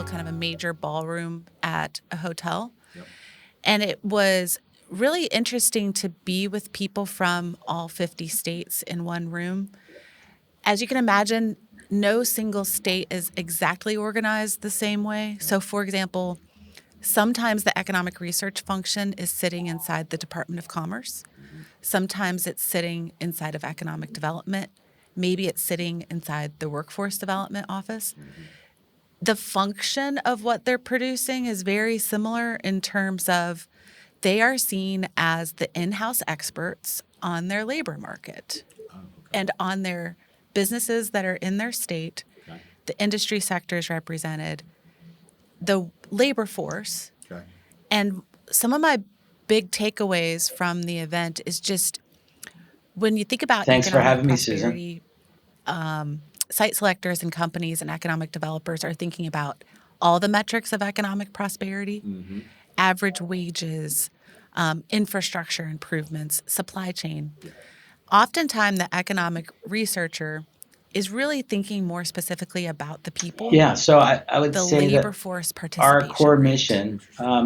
kind of a major ballroom at a hotel. Yep. And it was really interesting to be with people from all 50 states in one room. As you can imagine, no single state is exactly organized the same way. So, for example, sometimes the economic research function is sitting inside the Department of Commerce. Sometimes it's sitting inside of economic development. Maybe it's sitting inside the workforce development office. The function of what they're producing is very similar in terms of they are seen as the in-house experts on their labor market and on their businesses that are in their state, the industry sectors represented, the labor force. Okay. And some of my big takeaways from the event is just when you think about Thanks for economic having me, Susan. prosperity, site selectors and companies and economic developers are thinking about all the metrics of economic prosperity, average wages, infrastructure improvements, supply chain. Oftentimes, the economic researcher is really thinking more specifically about the people, Yeah, so I would the say labor that force our participation core rate, mission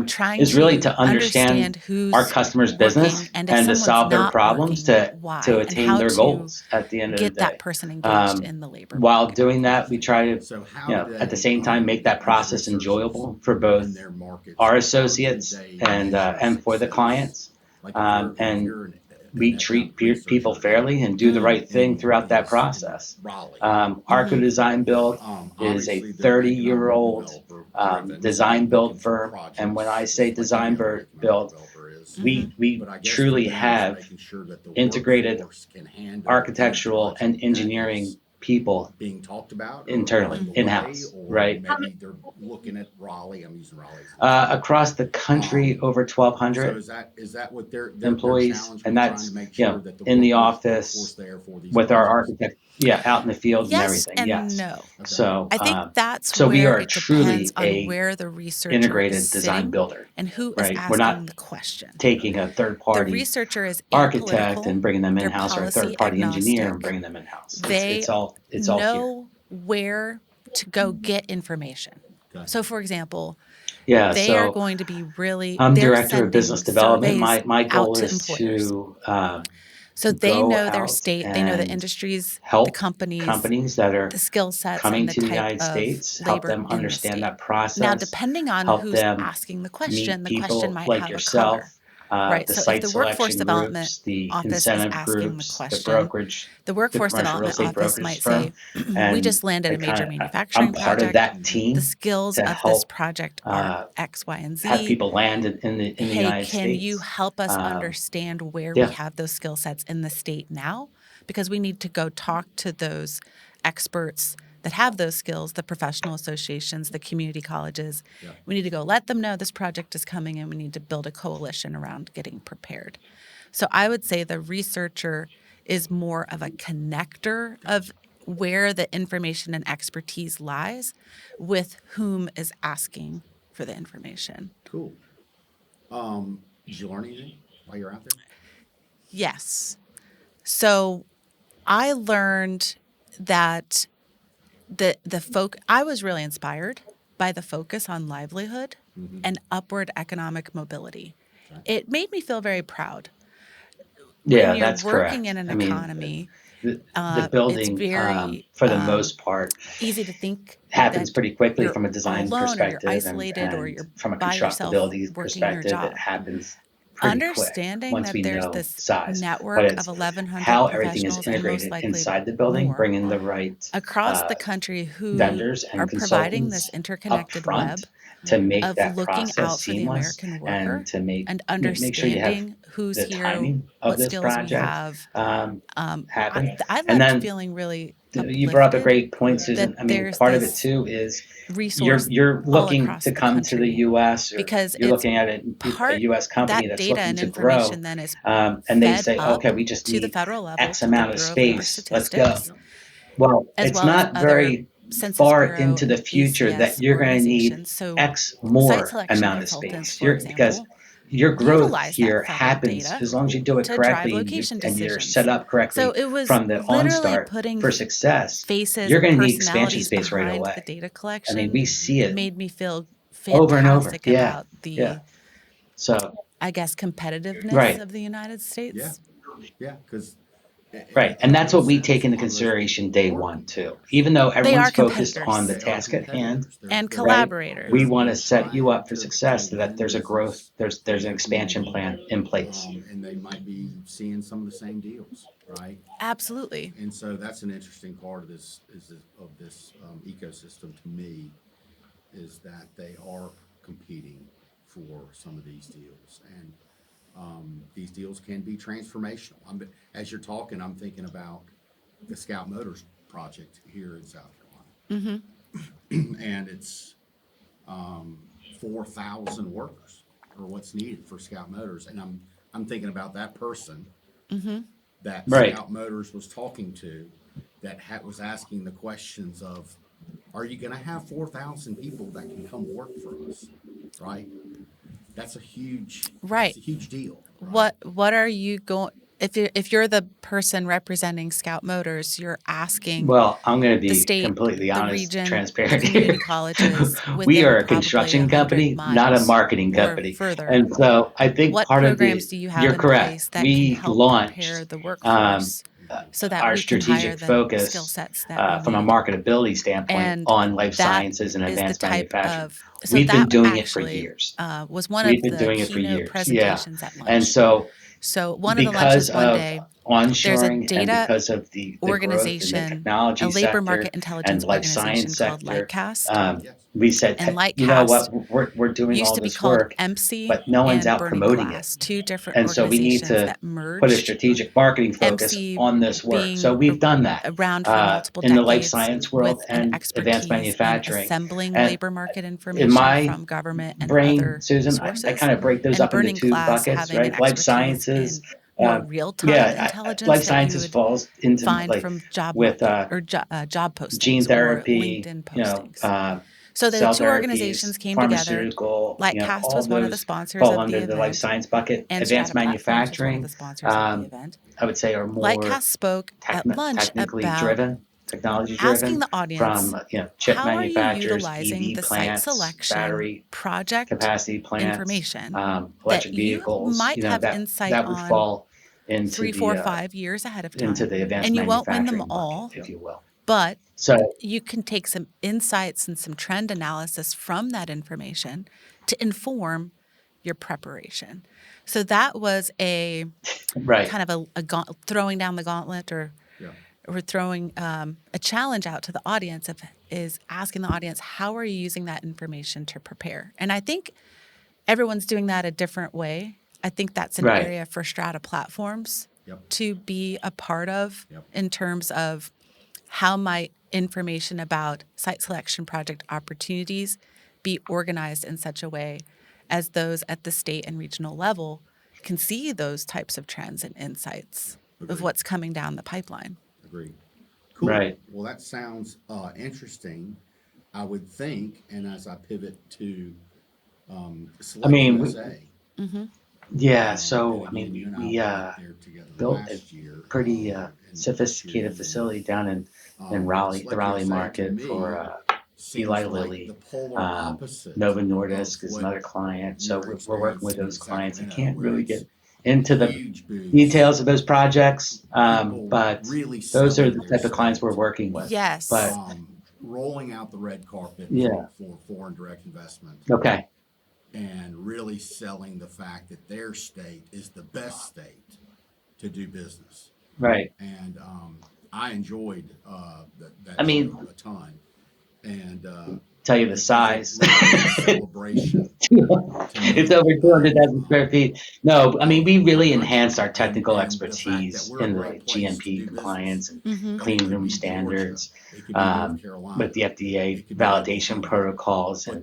trying is really to to understand who's our customers' business working, and if and to someone's solve their not problems working, to why, and attain how their to goals at the end of the get that day. person engaged in the labor While market. doing that, we try to, So how you know, do at the they, same time, make that these process researchers enjoyable for both in their markets, our how do associates they and measure for the success? clients. Like if And you're an we economic treat people researcher fairly and do the right thing in throughout that in process. Raleigh, ARCO Design Build is a obviously they're an economic 30-year-old developer driven, so design they're build picking for firm. And when I projects say just like design any other economic build, developer is. we But I guess for truly them, it's have making sure that the integrated workforce can handle architectural any and project that engineering is people being talked about or internally, on the way, in-house, or right? maybe they're looking at Raleigh. I'm using Raleigh as an example. Across the country, over So 1,200 is that what their employees, challenge and with trying that's, to make you sure know, that the in the workforce office there for these with our projects? architect, out in the field and Yes everything, and yes. no. Okay. So, I think that's so we where are it depends truly on a where the researcher integrated is design sitting builder, and who is right? We're asking not the question. taking a The third-party researcher is architect and apolitical, bringing them they're in-house, or a policy third-party engineer and agnostic, bringing them in-house. they It's all here. know where to go get information. Okay. So, for example, Yeah, they are so going to be really, I'm they're director of business sending development. surveys My out goal to is employers. to So they go know their out state, they know the and industries, the help companies, companies that are the skill sets, coming and the to the type United of States, help labor them in the understand state. that Now, process, depending on help who's them asking the meet question people might like have a yourself, color. Right. the So if site the workforce selection development groups, the office is incentive asking the groups, the question, brokerage, the the workforce commercial real development estate office brokerage might firm. say, we just And landed I a major kind of, I'm manufacturing part of project. that The team skills to of this help project are X, Y, and have Z. people land in the Hey, United can you States. help us understand where we Yeah. have those skill sets in the state now? Because we need to go talk to those experts that have those skills, the professional associations, the community colleges. Yeah. We need to go let them know this project is coming, and we need to build a coalition around getting prepared. So I would say the researcher is more of a connector of where the information and expertise lies with whom is asking for the information. Cool. Did you learn anything while you're out there? Yes. So I learned that I was really inspired by the focus on livelihood and upward economic mobility. Okay. It made me feel very proud. Yeah, When you're that's working correct. in an I mean, economy, the it's building, very for the most part, easy to think happens that pretty quickly you're from a all design alone or you're perspective isolated or and you're from a by yourself constructability working your perspective. It job. happens pretty quick Understanding once that we there's know this size. But network of it's 1,100 how everything is professionals and most integrated likely inside the building, more bringing the right across the country who vendors are and providing this consultants up interconnected web front to make of that looking process out for the seamless American and worker to and make sure you have understanding who's the here, timing of what this skills we project have. happen. I And left then feeling really you brought up a uplifted great point, Susan. that I mean, there's part of it this too is resource you're all looking across to the come to the country U.S. or because you're it's looking at a U.S. company that that's data looking and to grow, information then is and they fed say, up okay, we just to the need federal level, X to the amount of Bureau of Labor space. Let's go. Statistics, Well, as it's well as not other very Census far Bureau, into the future that ACS you're going to need organizations. So X site more selection amount of consultants, space. for Because example, your growth utilize that here federal happens data as long as you do it to drive correctly location and you're decisions. set up So correctly it was from the literally onstart putting for success. faces You're and going to need expansion personalities space right behind the away. data I mean, collection we see it made me feel over and over. fantastic Yeah. about Yeah. the, So, I guess, competitiveness right. of the United Yeah, States. yeah, because Right. it And kind of that's what makes we take sense. into A lot of those consideration day one, too. partners, Even though They everyone's are focused on the competitors they are task at hand, competitors. and right? We collaborators. want to They're set you trying up for to success so that win there's a growth, business there's in an their expansion community, plan in place. and they might be seeing some of the same deals, right? Absolutely. And so that's an interesting part of this ecosystem to me, is that they are competing for some of these deals, and these deals can be transformational. As you're talking, I'm thinking about the Scout Motors project here in South Carolina, and it's 4,000 workers are what's needed for Scout Motors, and I'm thinking about that person that Right. Scout Motors was talking to, that was asking the questions of, are you going to have 4,000 people that can come work for us, right? That's a huge Right. deal. Right? What are you going, if you're the person representing Scout Motors, you're asking Well, I'm going to the be state, completely the honest, region, the transparent community here. colleges We within are a probably construction 100 company, not a miles marketing or company. further. And so I think What part of programs do you have you're in correct. place that can We help prepare launched the um, workforce so that our we can hire strategic the skill focus sets that we from a need? marketability standpoint And on life that sciences and is the advanced type manufacturing. of, so We've been that doing it for actually years. was one We've of been the doing it for keynote years. Yeah. presentations at And lunch. so So one of the because lunches one of day, there's a onshoring and data because of the growth in the organization, technology a labor sector market intelligence and life organization science called sector, Lightcast. Yes. we said, And hey, you know Lightcast what, we're doing used all to be this called work, MC but no one's and out Burning promoting it. Glass, two different And so we need organizations to that put a merged. strategic marketing focus MC on this work. So being we've done that around for multiple in the life decades science world with an and advanced expertise in manufacturing. assembling And labor market in information my from government and brain, other Susan, I sources, kind of break those and up into Burning two Glass buckets, having an right? Life expertise sciences, in more um, real-time yeah, intelligence life that you sciences would falls into find like from job with market or job gene postings or therapy, LinkedIn postings. uh, So the cell two therapies, organizations came together. pharmaceutical, Lightcast all was one of the those sponsors fall of the under the life event, science bucket. and Advanced Strata Platforms was one of the manufacturing, sponsors of the event. I would say, are more Lightcast spoke at lunch technically about driven, technology asking driven, the audience, from chip how are you manufacturers, utilizing EV the site plants, selection battery project capacity plants, information that electric you vehicles. might have insight That would on fall into 3, 4, 5 years ahead of into time? the advanced And you won't win them manufacturing bucket, all, if you will. but So you can take some insights and some trend analysis from that information to inform your preparation. So that was a right, kind of throwing down the gauntlet, or Yeah. we're throwing a challenge out to the audience is asking the audience, how are you using that information to prepare? And I think everyone's doing that a different way. I think that's an right, area for Strata platforms Yep. to be a part of Yep. in terms of how might information about site selection project opportunities be organized in such a way as those at the state and regional level can see those types of trends and insights of Agreed. what's coming down the pipeline. Agreed. Cool. right. Well, that sounds interesting. I would think, and as I pivot to I Select mean, USA, yeah. and So I again, mean, you and I we worked there together built a last year, pretty and this year sophisticated again. facility down in Raleigh, the Select Raleigh USA to market me for seems Eli like the Lilly. polar opposite Nova of Nordisk is what another client. So you're we're working with experiencing in those clients. I Sacramento, can't where really it's get into the huge booths, details of those projects, people but really those are selling the their type of clients we're state, working with. Yes. But rolling out the red carpet yeah, for foreign direct investment, okay, and really selling the fact that their state is the best state to do business. right. And I enjoyed I that mean, show a ton. And tell you the because it size. really is a celebration to It's me over of 200,000 square feet. No, I mean, we our really country, enhanced our technical and the fact that expertise we're a in the great place to GMP do business. compliance and And it clean could room be Georgia, standards, it could be North with Carolina, the FDA it could be validation Oklahoma, protocols but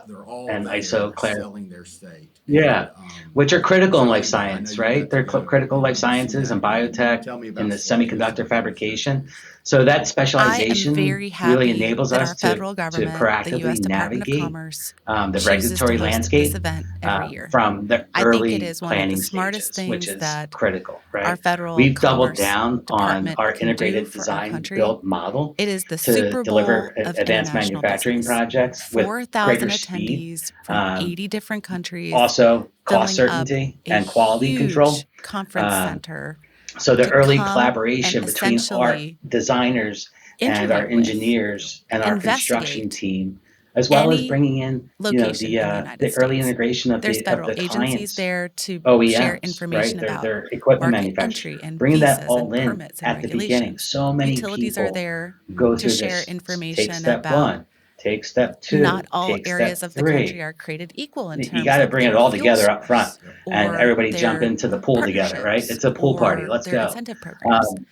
they're all and there ISO clear. selling their state. And Yeah, which are critical in so life anyway, I know science, you right? got to They're go critical in life and see sciences that and again. biotech Tell me in about the Select USA semiconductor and what it's fabrication. doing. So So that I am specialization very really happy enables that our us to federal government, the U.S. proactively Department of navigate Commerce, the chooses regulatory to host this landscape event every year. from the I think it early is one of the planning smartest stages, which things is that critical, our right? federal We've doubled commerce down on department our can do integrated for our design country. build model It is the to Super deliver Bowl of advanced international manufacturing business. projects with 4,000 greater speed, attendees from 80 different countries also cost filling up certainty a and quality control. huge conference Um, center so the to early come and collaboration between our essentially designers and our interview with, engineers and our construction investigate team, as well as any bringing in, location in the United the early States. integration of There's federal the agencies clients, there to share OEMs, right? information about Their equipment market manufacturers, entry and bringing that visas and all in permits and at the beginning. regulations. So many Utilities are people there go to through share this. Take information step about one, take step not two, all take areas step of the country three. are created equal in You terms got to of bring it their all fuel together up front, source and or everybody jump their into the pool together, right? partnerships It's a pool party. or Let's their go. incentive programs. Um,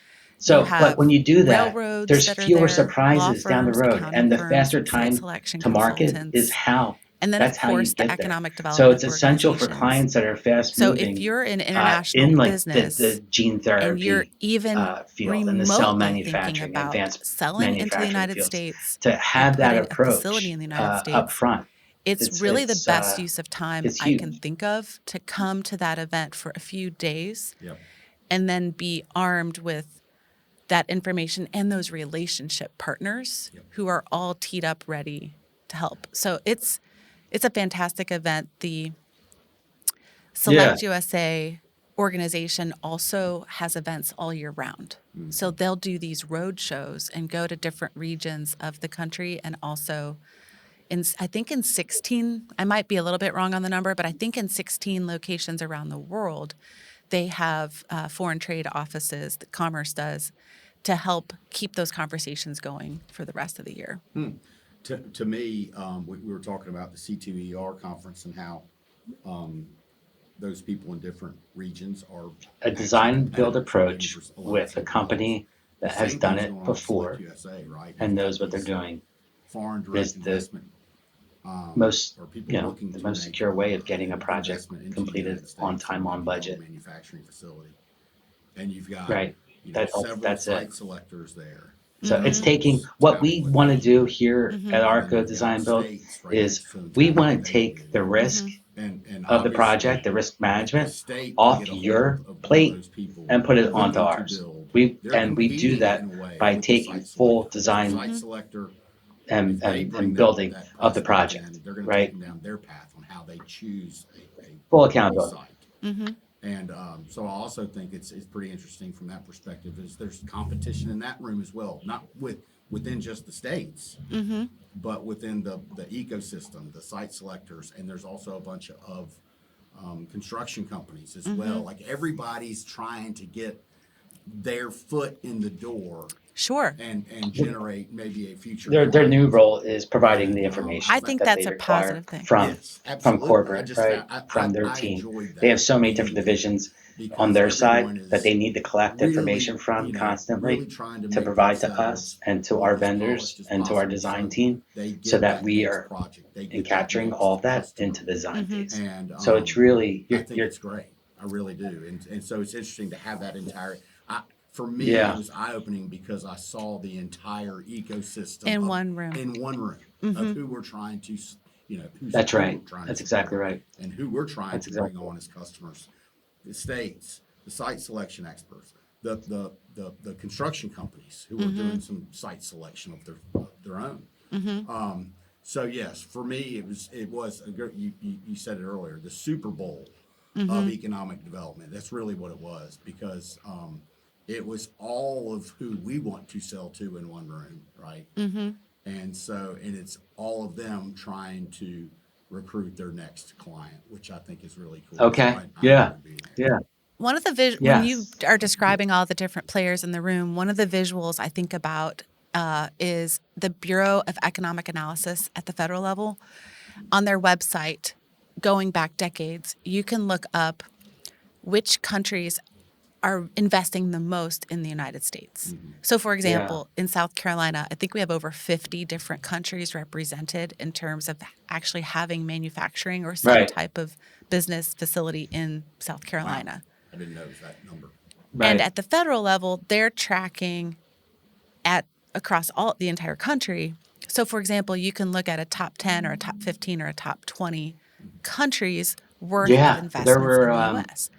You but when have you do that, railroads there's that are fewer there, law surprises down the firms, road, accounting and the firms, faster site time selection to market is consultants, how. and then, of That's how you course, the get there. economic So development it's essential for organizations. clients that are fast So if moving you're an international in like business the gene and you're therapy even field and the cell remotely thinking manufacturing, about advanced selling into the manufacturing United fields, States to or have that putting a facility approach in the United up States, front, it's really the best use of time it's I can huge. think of to come to that event for a few days Yep. and then be armed with that information and those relationship partners Yep. who are all teed up ready to help. So it's a fantastic event. The Yeah, Select USA organization also has events all year round. So they'll do these road shows and go to different regions of the country and also I think in 16, I might be a little bit wrong on the number, but I think in 16 locations around the world, they have foreign trade offices that Commerce does to help keep those conversations going for the rest of the year. To me, we were talking about the C2ER conference and how those people in different regions are a actually design build competitors and bidding approach for a lot of the with a same deals. company The that has same done thing's it going on with Select before USA, right? and You've got knows what they're these doing foreign direct is investment, most, or people looking the to most make secure way of getting a project investment into the completed United on States and time, on maybe build a budget. manufacturing facility. And you've got, Right. several That's it. site selectors there. So it's That taking use what we talent with want to them. do here at And then ARCO you've got Design Build states right is next to them we telling you want what to they can take the do. risk And of the obviously, project, the risk if the management state can off get a hold your of one of plate those people and put it onto looking to ours. build, We they're do competing that in a way by with the taking site full selector. Because the design site selector, and, if they bring building that of the prospect project, in, they're gonna take right? them down their path on how they choose Full a accountability. site. And so I also think it's pretty interesting from that perspective is there's competition in that room as well, not within just the states, but within the ecosystem, the site selectors, and there's also a bunch of construction companies as well. Like everybody's trying to get their foot in the door Sure. and generate maybe a future Their new client. role is providing the And information I I think that that's they a require positive thing. yes, from absolutely. I corporate, just right? found From their I team. enjoyed They that have so many being different there divisions on because their side everyone that they is need to collect information really, from really constantly trying to to make provide to us themselves and to our look as vendors polished as and to our possible design so team they so get that that we next are project, they in get that capturing all next of that customer. into the design phase. And So it's really, I think you're it's great. I really do. And so it's interesting to have that entire, for me, it yeah, was eye opening because I saw the entire ecosystem In one room. in one room of who we're trying to, that's who we're right. trying to That's exactly support right. and who we're trying That's to bring exactly on right. as customers. The states, the site selection experts, the construction companies who are doing some site selection of their own. So yes, for me, it was a good, you said it earlier, the Super Bowl of economic development. That's really what it was because it was all of who we want to sell to in one room, right? And it's all of them trying to recruit their next client, which I think is really cool. So Okay. I Yeah. enjoyed being there. Yeah. One of the when you Yes. are describing all the different players in the room, one of the visuals I think about is the Bureau of Economic Analysis at the federal level. On their website, going back decades, you can look up which countries are investing the most in the United States. So, for Yeah. example, in South Carolina, I think we have over 50 different countries represented in terms of actually having manufacturing or some Right. type of business facility in South Wow. Carolina. I didn't know it was that number. And Right. at the federal level, they're tracking at across all the entire country. So, for example, you can look at a top 10 or a top 15 or a top 20 countries worth of Yeah, there investments in were the US.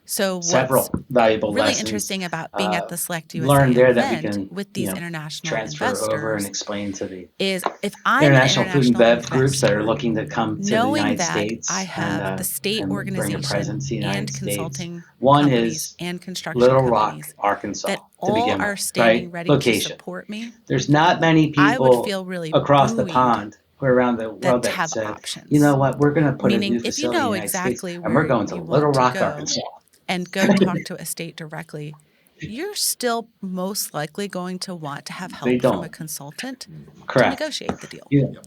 So, what's several valuable really lessons interesting about being at the Select USA learned there that we event can, with these international transfer over and investors explain to the is if I'm an international food and international bev groups that are investor, looking to come to the knowing United that I States have the state and bring a organization presence in the and United States. consulting One companies is and construction Little Rock, companies Arkansas, that to all begin are with, standing right? ready to Location. support me, There's not many I would people feel really across the buoyed pond or around the world that to that have said, you know options. what, we're going to put a Meaning, new if you facility in know the United States exactly and we're where going to you Little want to Rock, go Arkansas. and go talk to a state directly, you're still most likely going to want to have They help from a don't. consultant to Correct. negotiate the deal. Yeah. Yep.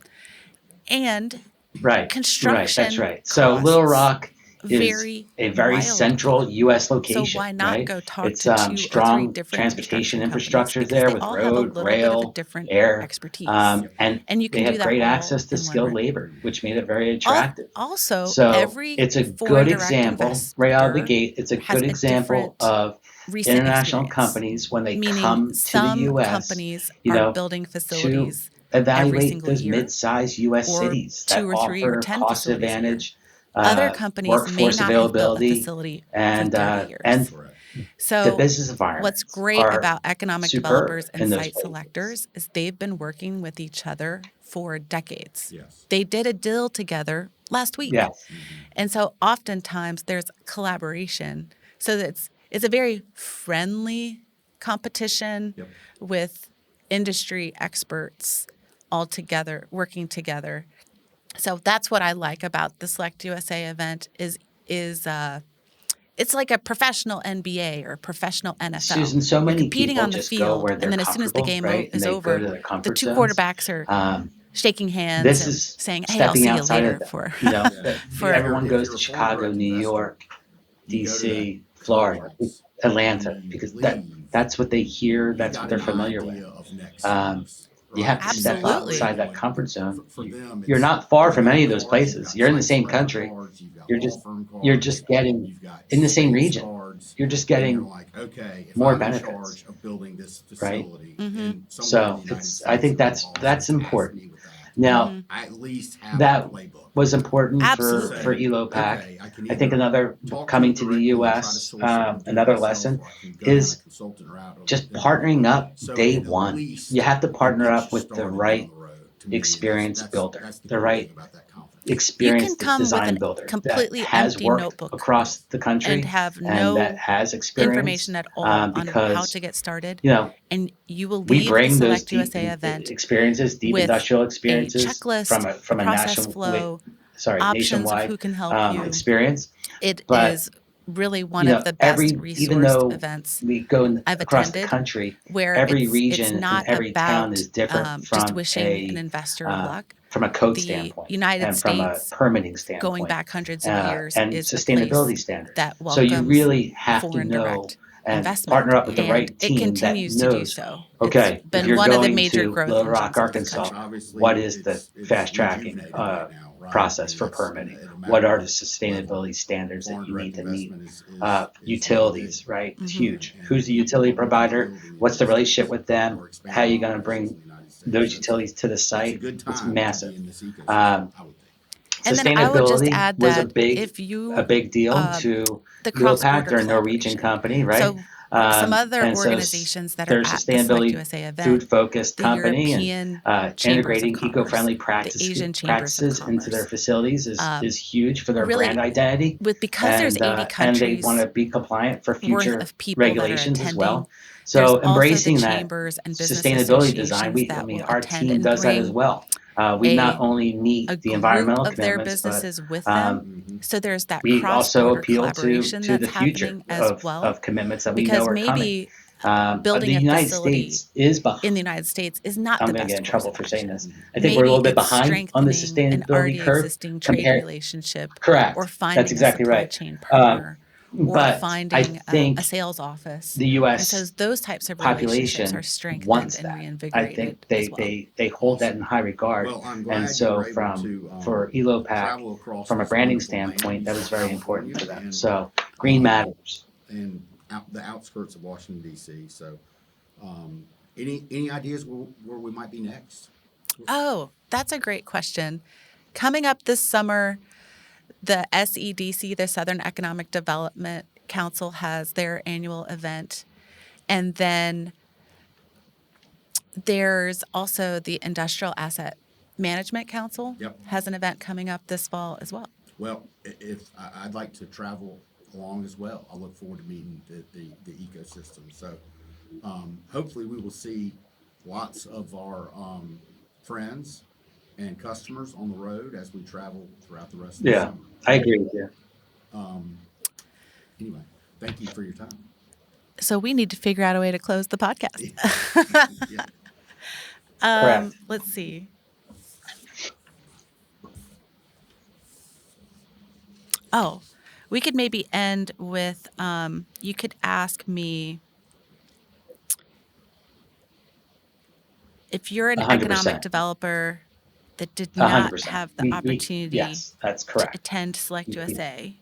And Right. That's construction right. So Little costs Rock is vary a very wildly. central U.S. So location, why not right? go talk It's to 2 or 3 strong different transportation construction companies infrastructure because there they with all have a road, little bit of a rail, different air, expertise. and And you they can do have that great all access to in one skilled room. labor, which made it very attractive. Also, So every it's a foreign good direct example, right out of the investor gate. It's a has good a example different of recent international experience, companies when they meaning come to the some U.S., companies you are know, building to facilities every evaluate single those year, mid-sized U.S. or cities that 2 or 3 or offer 10 cost facilities a year. advantage, Other companies may workforce not have built a availability, facility in and 30 uh, and years. Correct. the So, business what's environments great are about economic superb developers and in those site places. selectors is they've been working with each other for decades. Yes. They did a deal together last week. Yes, And so oftentimes there's collaboration. So it's a very friendly competition Yep. with industry experts all together, working together. So that's what I like about the Select USA event is it's like a professional NBA or professional NFL. Susan. So You're many competing people on the just go field, where and they're then as soon as the comfortable, game right? And is they go over, to their the comfort two zones. quarterbacks are Um, shaking hands this and is saying, "Hey, I'll stepping see you outside later of that. for You know, Yeah. that for." everyone If goes you're to a foreign Chicago, direct New investor, York, you go to that DC, Florida, conference and Atlanta, you because leave, that's what they hear, you that's what got they're an familiar with. idea of next Um, steps, you right? have to And step that's where you're Absolutely. outside that going. comfort zone. For them, You're it's not far you've from got any of those cards, you've places. got You're in the site same selection country. cards, you've got You're law just firm you're cards, just getting you've got in the same space region. cards, You're just and you're getting like, okay, if more I'm in benefits, charge of building this right? facility Mm-hmm. in somewhere in the So United it's I States think that that's involves that's this task important. me with that, Now Mm-hmm. I at least have a that playbook was important to for Absolutely. say, ELOPAC. okay, I can I think either another talk to coming them to the directly and try to US, source it or do it another myself, lesson or I can go down a is consultant route or let just them do it. partnering up So day it at one. You least have to it partner gets up you with the started down right the road. To me, experienced builder, that's the the cool thing right about that conference. You can experienced come with a design builder that completely has empty worked notebook across Yes. the and country have and that no has information experience, at all on how to because, get started. you know, And you will we leave the bring those Select deep USA event experiences, deep with industrial a experiences checklist, a from a process flow, options of nationwide who can help you. experience. It But is really one of the best even resourced though events we go I've across the attended, country, where every it's region and not every town about is different just wishing an investor luck. from a code The standpoint United and from a States, permitting going standpoint back hundreds of years, and is a place sustainability standards. that So you welcomes really have to foreign know direct and investment, partner up with the and right it team that continues to do knows, so. It's okay, if been you're one of the going major to growth Little Rock, engines of this Which Arkansas, country. what obviously is the it's fast tracking rejuvenated right now, right? I process mean, for it's permitting? at a What are the macro level. sustainability standards that Foreign you direct need to meet? investment is really big, Utilities, right? It's Hmm. huge. Who's the utility and provider? build in the What's the United relationship States with them? or How are expanding you going to operations bring in the United States. those So utilities to the it's a site? good It's time to be massive. in this ecosystem, Um, I would think. And then I would just Sustainability add was that if a you, big deal uh, to the cross ELOPAC. border They're a Norwegian collaboration. company, right? So, some other And so organizations that are they're a at the Select sustainability USA event, food focused the company, and European Chambers of integrating Commerce, eco-friendly the Asian Chambers of practices into their Commerce, facilities is huge for their brand really, identity, because there's 80 and they want countries to be compliant for worth future of people that are regulations as attending, well. there's So also the embracing that chambers and business sustainability design, associations that will our attend team and does that as bring well. We not a only meet a the group environmental of their commitments, but businesses with them. um, Mm-hmm. So there's that we also cross-border appeal collaboration to the that's future happening as well, of commitments that we know because are coming. maybe The building a United facility States is behind. in the United States is not I'm the going to get best in course trouble of for saying action. this. I think we're a Maybe little bit it's behind on the strengthening an sustainability already curve existing trade compared. relationship, or Correct. That's finding a exactly supply right. chain Um, partner, or but I finding a think sales office. the And so U.S. those types of relationships are population strengthened wants and that. I think reinvigorated as they well. they they hold that in Awesome. high regard, Well, I'm and glad you so were able to for ELOPAC, travel across from a this branding wonderful land. standpoint, You that was saw very important California for them. So green um, matters. and the outskirts of Washington D.C. So, um, any ideas where we might be next? Oh, that's a great question. Coming up this summer, the SEDC, the Southern Economic Development Council, has their annual event. And then there's also the Industrial Asset Management Council Yep. has an event coming up this fall as well. Well, if I'd like to travel along as well, I look forward to meeting the ecosystem. So hopefully we will see lots of our friends and customers on the road as we travel throughout the rest of the Yeah, summer. I agree with you. Anyway, thank you for your time. So we need to figure out a way to close the podcast. Yeah. Correct. Let's see. Oh, we could maybe end with you could ask me if you're an economic 100%. developer that did not 100%. have the opportunity Yes, that's to correct. attend Select We- USA.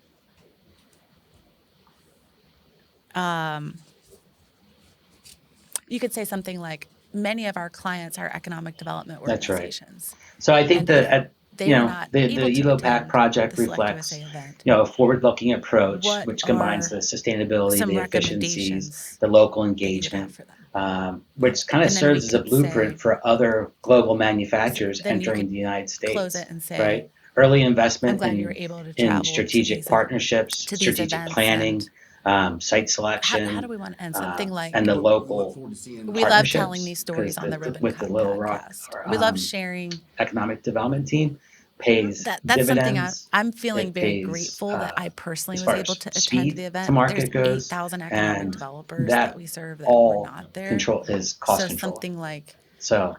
You could say something like, many of our clients are economic development That's right. organizations. So I think And that they were not the able to ELO attend PAC project the Select reflects USA event. a forward-looking approach What which combines are the sustainability, some the efficiencies, recommendations the local that you would have engagement, for them? which kind of And then we serves as a could blueprint say, for other global manufacturers then you entering could the United close States. it and say, Right? Early I'm investment glad you were able to in travel strategic partnerships, to these strategic events. planning, And site how do selection, we want to end? Something like, and the We look local forward to seeing. we love telling partnerships, these stories because on the Ribbon with the Cut Little Rock podcast. We love sharing. economic development team pays That's something dividends. I'm feeling It very pays grateful that I personally as was far able as to attend the speed to event. There's market goes, 8,000 economic and developers that that we serve that were all not there. control is cost So control. something like, So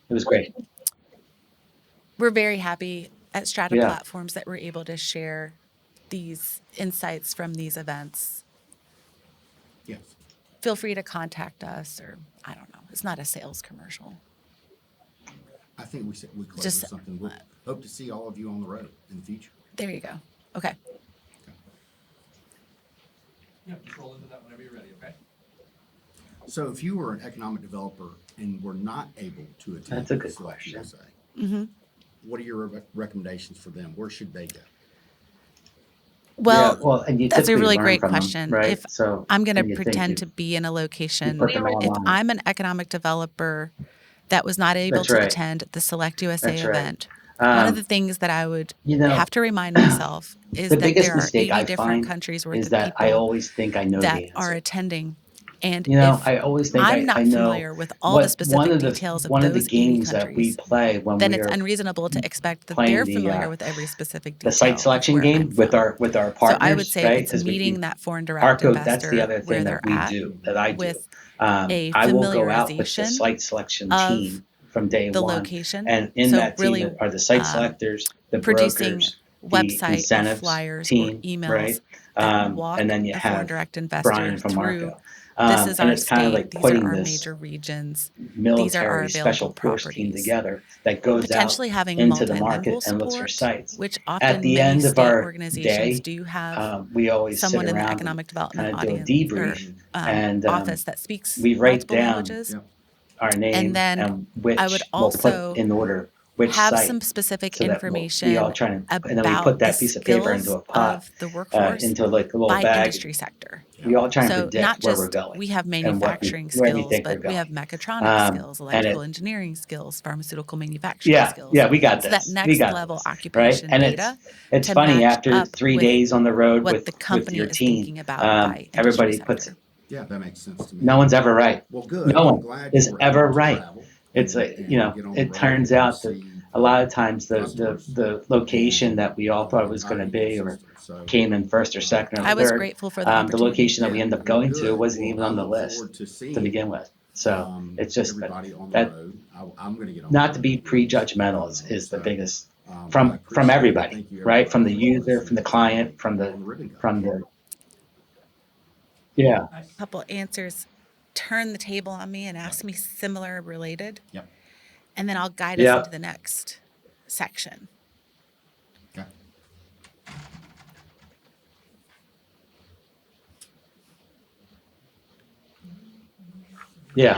it was great. we're very happy at Strata Yeah, Platforms that we're able to share these insights from these events. Yes. Feel free to contact us, or I don't know. It's not a sales commercial. I think we close Just with something. We'll hope to see all of you on the road in the future. there you go. Okay. Yeah, just roll into that whenever you're ready, okay? So if you were an economic developer and were not able to attend That's a good Select question. USA, Mm-hmm. what are your recommendations for them? Where should they go? Well, yeah. Well, and you that's a typically really learn great from them, question. right? If So I'm going to and you think pretend to you be in a location, put them if online. I'm an economic developer that was not able That's to right. attend the Select USA That's right. event, one of the Um, things that I would you know, have to remind myself is the that biggest there are mistake 80 I different find countries worth is of that I people always think I know that the are answer. attending. And You know, if I always think I'm I not know familiar with all the specific details of one of the those 80 games that we countries, play when then we it's are unreasonable to expect that playing they're familiar with every specific the site detail of selection where I'm game with from. our So I would partners, say right? it's Because meeting that foreign direct ARCO, that's the investor other where thing that they're we at do, that I do. with a I will go out with the familiarization site selection of team from day the one, location. and in So that team really are the site um, selectors, the producing brokers, the website or incentives flyers or team, emails right? that And walk then you the foreign have direct investor Brian from through, ARCO. this is And our it's kind of state, like these are putting our this major regions, these are our military special available force team properties. together that goes out Potentially having into the multilingual market and looks for support, sites. which At often the many end of state our organizations day, do have we always sit someone in the around and economic development kind of do a audience or debrief, and office that speaks we write multiple down languages. Yep. our And name then and I would which we'll put also in order which have site, some specific so that we all information try to, and then we about put the that piece of paper into skills a pot, of the workforce into like a little by bag. industry sector. We all try and So not predict where we're just going we have and manufacturing where we skills, think we're but we have going. mechatronics skills, And electrical it, engineering skills, pharmaceutical manufacturing yeah, skills. we got So that this. We next got level this, right? occupation And data it's to funny, match after up 3 days on the road what the with company your is team, thinking about by industry everybody puts, sector. Yeah, that makes sense to me. no one's ever right. Well, good. No I'm one glad is you were ever able to right. travel It's and, like, get on the it road turns and out that see a lot of times customers the location and that we all thought it was entire going to be, or ecosystem. So came in first or second or I was third, grateful for the the opportunity. location that we yeah, end up well, going to good. wasn't Well, even I on the look list forward to to seeing begin with. So it's just everybody on the that road. I'm going to get on not the to road be and do it. prejudgmental is the So, biggest I from appreciate it. everybody, Thank you, right? From the everybody, for user, from listening the today client, from on the Ribbon Cut. the yeah. Nice. Couple answers turn the table on me and ask me similar related, Yep. and then I'll guide us Yeah. into the next section. Okay. Yeah.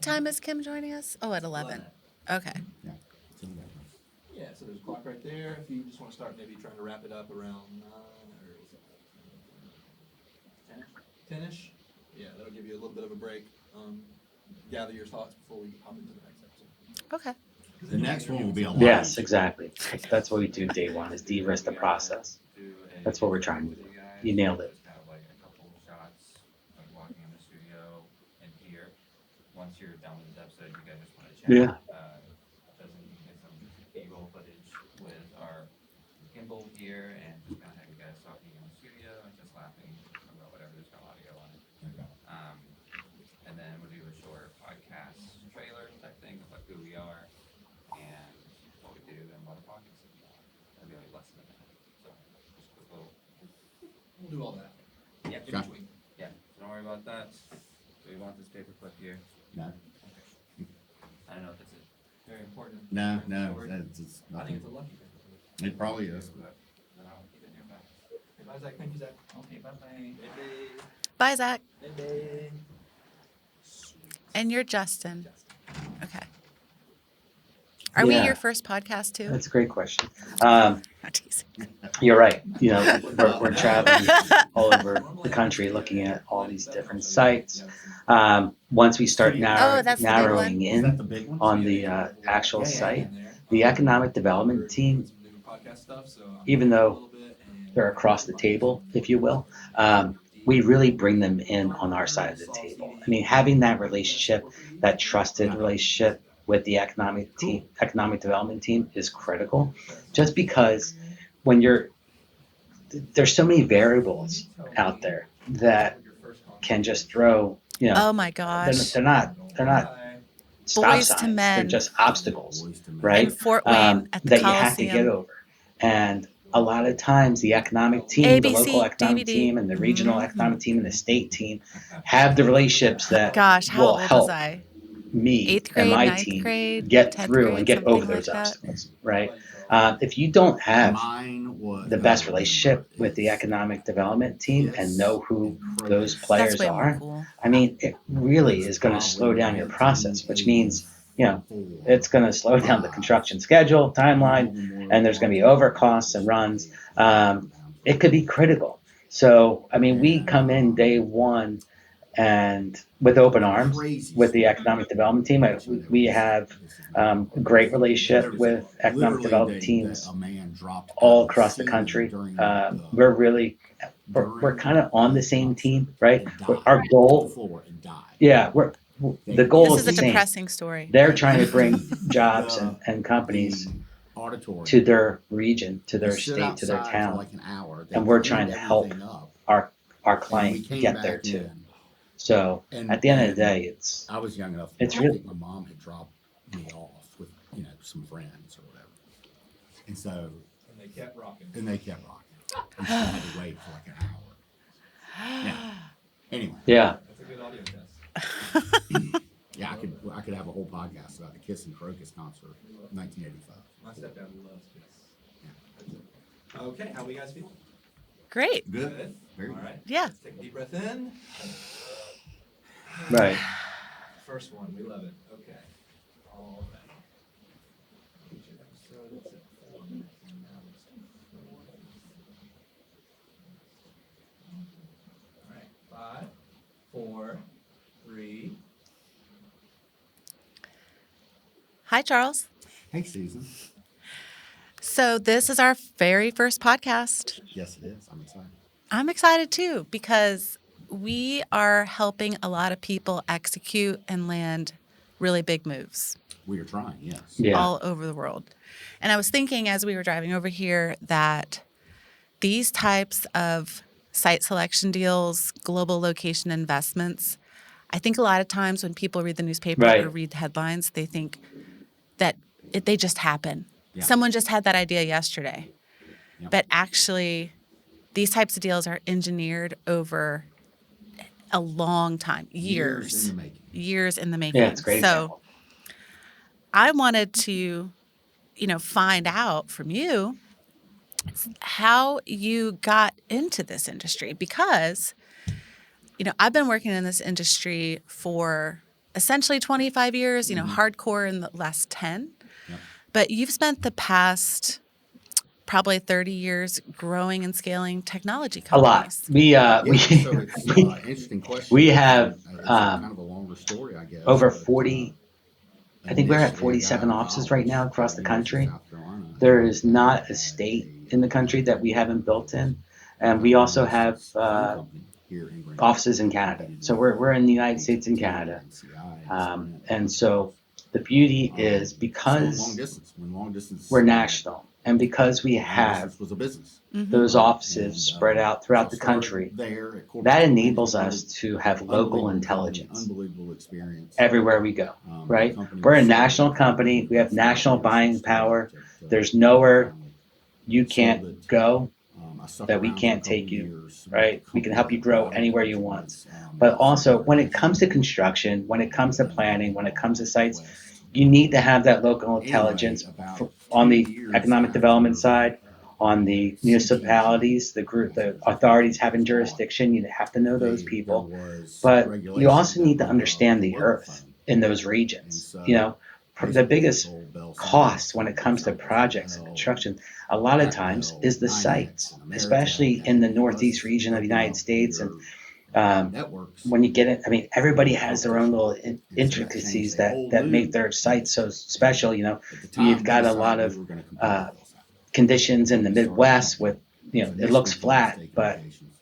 time is Kim joining us? Oh, at 11. Okay. Yeah. It's in the background. Yeah, so there's a clock right there. If you just want to start maybe trying to wrap it up around 9 or 10-ish. Yeah, that'll give you a little bit of a break. Gather your thoughts before we hop into the next episode. Okay. The next one will be a lot. Yes, easier. exactly. That's what we do day one is de-risk the process. That's what we're trying to do. You nailed it. Just kind of like a couple shots, like walking in the studio and here. Once you're done with this episode, you guys just want to chat. Yeah. Doesn't you get some B-roll footage with our gimbal here and just kind of have you guys talking in the studio and just laughing about whatever. There's no audio on it. Okay. And then we'll do a short podcast trailer type thing of like who we are and what we do and what the podcast is about. That'll be like less than a minute. So just a quick little. We'll do all that. Yeah, In between. yeah, so don't worry about that. Do we want this paperclip here? No, I don't know if it's a very important. no, story. it's just I think nothing. it's a lucky paper. It probably is. But then I'll keep it nearby. Hey, bye, Zach. Thank you, Zach. Okay, bye-bye. Bye-bye. Bye, Zach. Bye-bye. And you're Justin. Okay. Are we Yeah. your first podcast too? That's a great question. Not teasing. You're right. You know, we're traveling all over the country looking at all these different sites. Once we start Oh, that's the big narrowing one? Is that in the big one? on the actual site, the economic development team, even though they're across the table, if you will, we really bring them in on our side of the table. I mean, having that relationship, that trusted relationship with the economic development team is critical. Just because when there's so many variables out there that can just throw, Oh my they're, gosh. they're not stop Boys to signs. men. They're just obstacles, Boys to men. right? In Fort Wayne at the that you have to get Coliseum. over. And a lot of times the economic team, the ABC, local economic DVD. team, and the regional Mhm. economic team and the state team have the relationships that Gosh, how will old help was I? me 8th and grade, my 9th team grade, get 10th through grade, and get something over like those that. obstacles, right? If you don't have Mine was the best relationship with the economic development team and know who those That's players way more are, cool. I mean, it really is going to slow down your process, which means, it's going to slow down the construction schedule, timeline, and there's going to be over costs and runs. It could be critical. So, I mean, we come in day one and with open arms with the economic development team. We have a great relationship with economic development teams all across the country. We're kind of on the same team, right? Our goal, yeah, the goal This is is a the same. depressing story. They're trying to bring jobs and companies to their region, to their state, to their town, and we're trying to help our client get there too. So at the end of the day, I was young enough. it's I really- think my mom had dropped me off with some friends or whatever, and so And they kept rocking. and they kept rocking. And she had to wait for like an hour. Yeah. Anyway, yeah, That's a good audio test. yeah, I could have a whole podcast about the Kiss and Crocus concert, 1985. My stepdad loves Kiss. Okay, how we guys feeling? Great. Good. Very All good. right. Yeah. Let's take a deep breath in. right. First one, we love it. Okay. All right. Each episode is at 4 minutes and now it's 4. All right. 5, 4, 3. Hi, Charles. Hey, Susan. So this is our very first podcast. Yes, it is. I'm excited. I'm excited too because we are helping a lot of people execute and land really big moves We are trying. Yes. Yeah. all over the world. And I was thinking as we were driving over here that these types of site selection deals, global location investments, I think a lot of times when people read the newspaper Right. or read headlines, they think that they just happen. Yeah. Someone just had that idea yesterday. Yeah. But actually, these types of deals are engineered over a long time, years. in the making. Years in the making. Yeah, it's a great So example. I wanted to, find out from you how you got into this industry because, I've been working in this industry for essentially 25 years, hardcore in the last 10. Yep. But you've spent the past probably 30 years growing and scaling technology A lot. companies. Yeah, so it's interesting question. we have It's kind of a longer story, I guess. over but, 40. I think we're at initially, a guy 47 out of offices right now college across the at University of country. South Carolina, There he is not a state in the country that we haven't built in, and we also have phone company here in Greenville. offices in Canada. So we're in the United States and Canada, and so the beauty is so long because distance, when long distance we're national, and because we long have distance was a business. those offices spread out throughout the country, There at Corporate that Command enables Group. us to have local intelligence Unbelievable experience. everywhere we go, The right? company We're a was national sold, company. We have for national years, buying sold power. to There's nowhere family. you Sold it. can't go I stuck that we around for a can't couple take you, years with right? the We can company help you that grow bought it, anywhere you which want. was, But also, Southern when it comes to International. construction, when it comes to planning, when it comes to sites, West. you need to have that local Anyway, intelligence about on 2 the years economic after development side, on the CTG, municipalities, the authorities having jurisdiction. You have to know those there people, was but regulation you also that need to would, understand the local earth phone. in those And regions. so The basically biggest told Bell cost South, when it comes to Southwest projects and Bell, construction, a lot of times, Bell, is the NYNEX, sites, and Ameritech especially in the had northeast us region of the open United up States. And your networks. when you get it, I mean, everybody has their own little And so that intricacies changed a whole that make new their site so industry. special. At the time, You've we got a decided lot we of were going to compete uh, with Bell South. conditions in the We started Midwest company. with, So it looks initially, flat, Stake but Communications.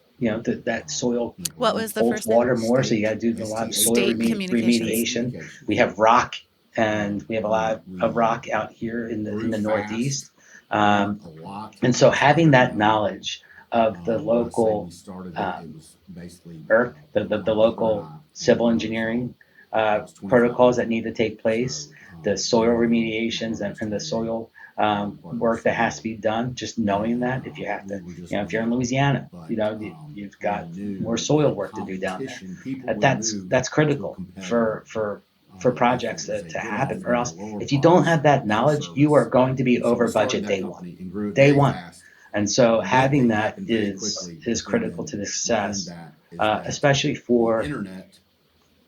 that soil What was the holds first name? water more, so you got to do a lot of soil State Communications. remediation. We have rock, and we have a lot of rock out here in the Northeast. A lot. And so having that knowledge of the When I say local we started it was basically earth, the my local brother and I, civil and engineering that was 25 protocols years that ago. need to take place, So, the soil my remediations brother and the was soil part of work that has to the be done. Just knowing and, that, if you have to, we were just if you're in one of Louisiana, but, you've we got knew more soil that work to do down there. competition, people would That's move to a critical competitor, for if it projects was a to good happen, offer or at a else lower if you don't price, have that better knowledge, you are service. going to be And so over we started budget that day one. company and grew it Day very one. fast. And so One having thing that happened very is quickly critical to the learned success, that especially the for internet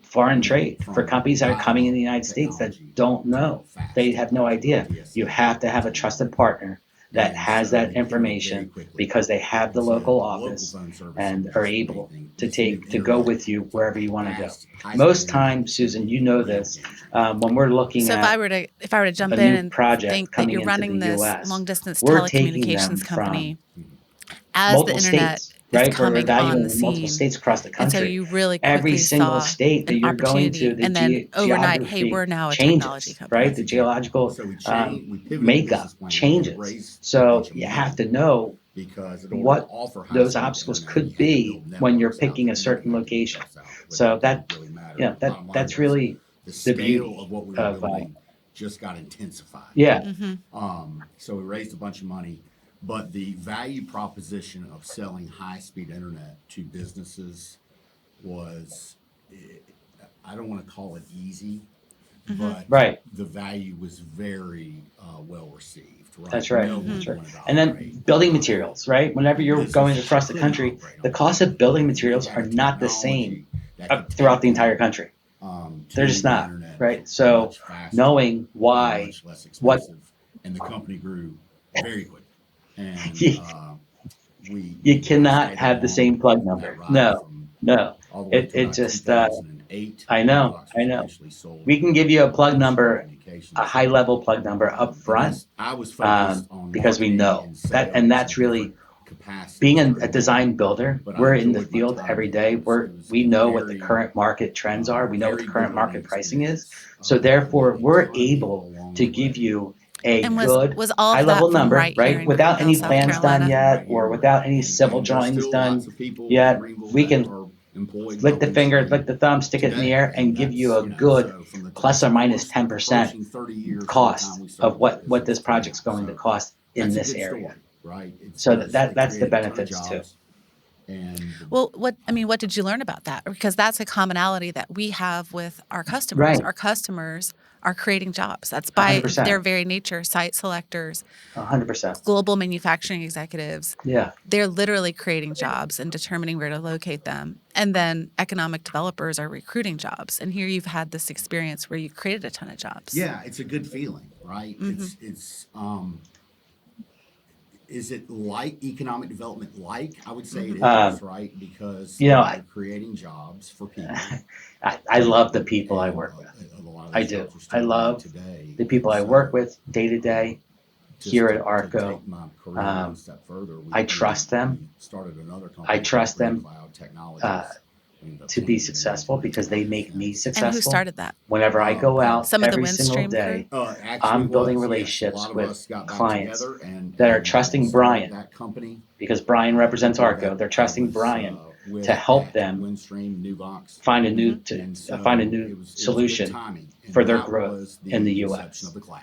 foreign went trade, for from companies that are coming in the dial-up United States that technology don't to know. fast They have no technology, idea. You DSL, have to have a trusted partner that and has so that they pivoted very information quickly because they have and the said local the local office phone service and was are just able anything. to This new go internet with you for wherever you want to go. fast, high-speed Most internet times, is going to Susan, be you a know real this, game changer. when we're looking So at if I were to a jump in new and project think that coming you're into the running this U.S., long distance we're taking them telecommunications from company as the multiple internet states, is right? We're coming on the evaluating multiple scene. states across the And so country. you really Every quickly single saw state that an you're going to, opportunity. the And then overnight, hey, geography we're now a technology changes, right? company. The That's exactly. geological So we pivoted the makeup business plan. We had changes. raised a So bunch of you money have to know because in order to what offer those high-speed obstacles internet, you could had to be build when you're networks out picking there. a You certain couldn't have it location. yourself, but So it didn't really matter. Bottom line that's was really the the scale beauty of what we were of building just got intensified. yeah, So we raised a bunch of money, but the value proposition of selling high-speed internet to businesses was, I don't want to call it easy, but right. the value was very well received. Right? That's right. No That's one right. wanted to And operate then building materials, right? Whenever you're business going that you across the couldn't country, operate the on. cost of building We materials had are a not the same technology that could throughout the take entire them, country. to They're just the not, internet right? for So much faster knowing and why, much less what expensive, and the company grew very quickly. And you, we you really cannot stayed have the along same plug on that number. ride No, from no. all the way to It about just, 2008 I when know, Cox I was know. eventually sold We can give you a plug to Stake number, a Communications. high level plug number up And front, that's I was focused on because we marketing know and that, sales and that's and really different capacities being to a go design market. builder. But I We're in the enjoyed my field time every there. day. It was We a know what the very current market trends are. We know what the very good current learning market pricing is. experience. So therefore, Met a we're ton of able people along to the give way. you a And And good was all high of that level from number, right here right? in Without Greenville, any South plans done Carolina? yet, right or here, without any civil and there's drawings still lots done of people in yet, Greenville we that can are employed by lick the finger, lick Windstream the thumb, stick it in the today, air, and and give you that's a good so from the time. plus or So minus almost 10% approaching 30 years from the time cost we of started the what this business to now. project's going to So cost in that's a this good area. story, right? It's So just it that's the created a ton of benefits too. jobs, and Well, what did you learn about that? Because that's a commonality that we have with our customers. Right. Our customers are creating jobs. That's by 100%. their very nature. Site selectors, 100%. global manufacturing executives, Yeah. they're literally creating jobs and determining where to locate them. And then economic developers are recruiting jobs. And here you've had this experience where you created a ton of jobs. Yeah, it's a good feeling, right? Mm-hmm. Is it like economic development like? I would say it Um, is, right? Because you know, you're creating jobs for people. I love the people I And work with. a lot of I those do. jobs are still I going love today. the people I And work so, with day to day just here to, at to ARCO. take my career one step further, I trust them. we started another company I trust called Green them Cloud Technologies. We ended up to be changing the name successful to because they make me and And who successful. started that? Whenever I go but out Some of the every single Windstream crew? day, actually I'm building was, yes, a relationships lot of with us got back clients together and that are and trusting started Brian that company. because Brian represents People ARCO. that They're I trusting was Brian with to help at them Windstream, Nuvox. find a new Mm-hmm. And so find a it new was good solution timing. And for their that growth was in the inception U.S. of the cloud.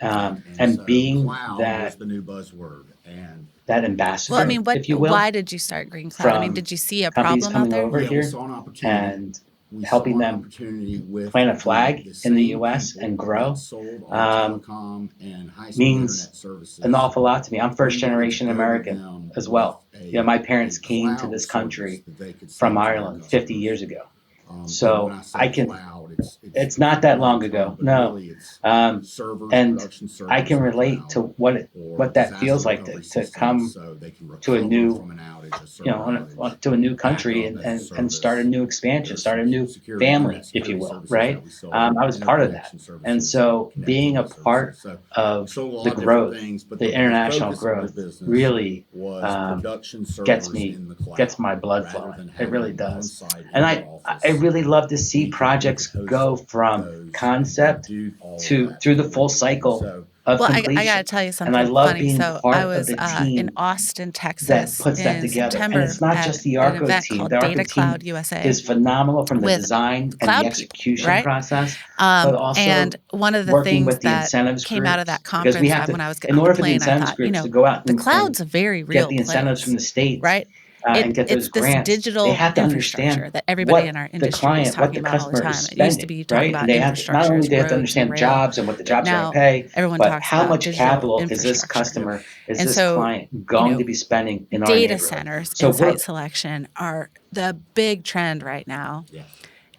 And so being cloud was the new buzzword. And that Well, I ambassador, mean, if you will, why did you start Green Cloud? I mean, from did you see a companies problem out coming there? over yeah, we here saw an opportunity. and We helping saw an them opportunity with plant a flag the in the same U.S. people and grow that sold our um, telecom and high-speed means internet services. an awful lot to me. I'm first We wanted to generation go to American them as with well. My a parents came to cloud this service country that they could from sell to their Ireland 50 customers. years ago. And when So I say I can, cloud, it's not that long not ago. cloud, but No. really it's Um, servers, and production servers I can in the relate to cloud, or what that disaster feels like recovery to systems, come so they can to a recover new, from an outage, a server outage, to a new country backup as a and start a service. new expansion, There's start a some new security, family, internet if you security will, services right? that we sold, I was part of that. interconnection And services, so being a connectivity part services. So we of sold a the lot of different growth, things, but the the international focus of the growth business really was production gets servers me, in the cloud gets my blood rather flowing. than It having really them on does. site And in your I office. really love to see We projects could host go from those and concept do all of to that through the full remotely. And cycle so of Well, I got to completion. tell you And I something love funny. being So I part of was the in team Austin, that Texas puts that in together. And it's September not at just the an ARCO event team. called The ARCO Data team Cloud USA is phenomenal from the with design and the cloud people, execution right? process, but also And one of the working things with the that incentives came out of that groups because we conference, have to, when I was getting in on the order for the plane, I incentives thought, groups to go out the and cloud's a very get real the incentives from place, the states right? and get It's those this grants, they digital have to understand infrastructure that everybody in what our the industry is client, what talking the about all the customer is time. It used to spending, be you talk right? And about they have to, not infrastructure only as they have to roads and understand rail, jobs and what the but jobs are going to now pay, everyone but talks how about much digital capital is this infrastructure. customer, is And this so, client going to be spending in our data neighborhood? centers So and we're site selection are the big trend right now. Yes.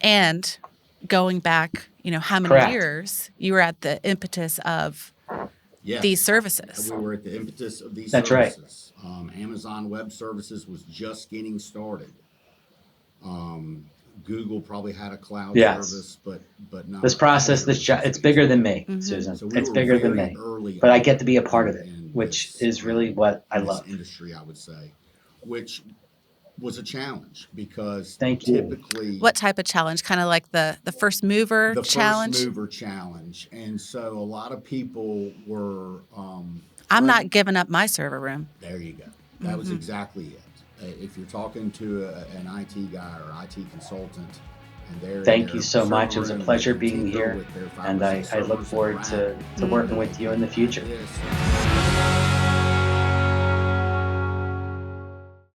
And going back, how many correct. years you were at the impetus of these Yes, services. we were at the impetus of these That's right. services. Amazon Web Services was just getting started. Google probably had a cloud Yes. service, but not This process, Azure was just it's getting bigger than started. me, Mm-hmm. Susan. So we It's were bigger than very me. early But I on get to be a part of it, in which this, is really what I in this love. industry, I would say, which was a challenge because Thank you. typically What type of challenge? Kind of like the first mover the challenge? first mover challenge, and so a lot of people were. I'm not giving up my server room. There you go. That was exactly it. If you're talking to an IT guy or IT consultant, and they're in Thank their you so server much. It was a room and they pleasure can being tinker here, with their 5 and or I 6 look servers in a forward rack, to working with you in the future. this.